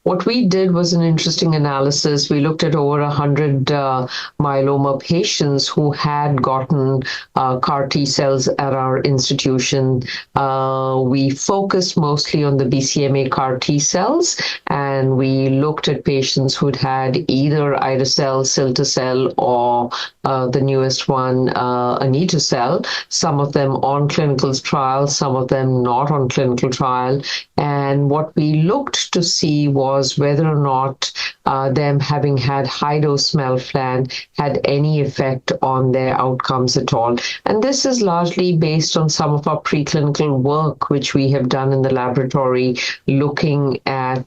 What we did was an interesting analysis. We looked at over 100 myeloma patients who had gotten CAR T cells at our institution. We focused mostly on the BCMA CAR T cells, and we looked at patients who'd had either ide-cel, cilta-cel, or the newest one, anito-cel, some of them on clinical trials, some of them not on clinical trial. And what we looked to see was whether or not them having had high-dose melphalan had any effect on their outcomes at all. And this is largely based on some of our preclinical work, which we have done in the laboratory, looking at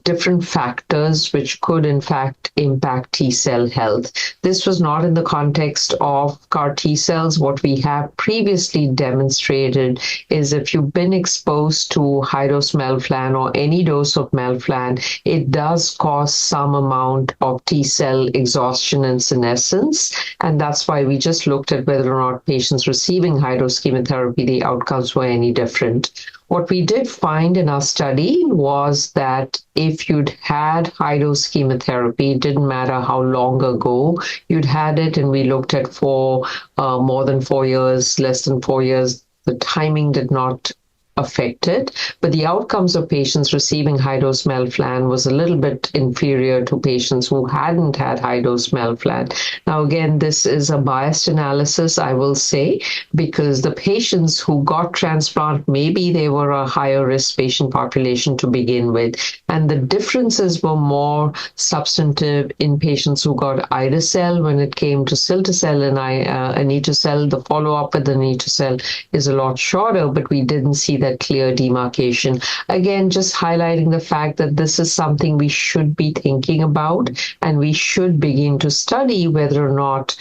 different factors which could, in fact, impact T-cell health. This was not in the context of CAR T-cells. What we have previously demonstrated is if you've been exposed to high-dose melphalan or any dose of melphalan, it does cause some amount of T-cell exhaustion and senescence. And that's why we just looked at whether or not patients receiving high-dose chemotherapy, the outcomes were any different. What we did find in our study was that if you'd had high-dose chemotherapy, it didn't matter how long ago you'd had it, and we looked at for more than 4 years, less than 4 years, the timing did not affect it, but the outcomes of patients receiving high-dose melphalan was a little bit inferior to patients who hadn't had high-dose melphalan. Now, again, this is a biased analysis, I will say, because the patients who got transplant, maybe they were a higher risk patient population to begin with, and the differences were more substantive in patients who got ide-cel. When it came to cilta-cel and anito-cel, the follow-up with anito-cel is a lot shorter, but we didn't see that clear demarcation. Again, just highlighting the fact that this is something we should be thinking about, and we should begin to study whether or not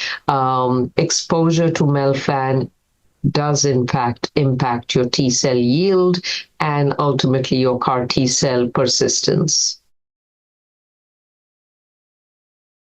exposure to melphalan does in fact impact your T-cell yield and ultimately your CAR T-cell persistence.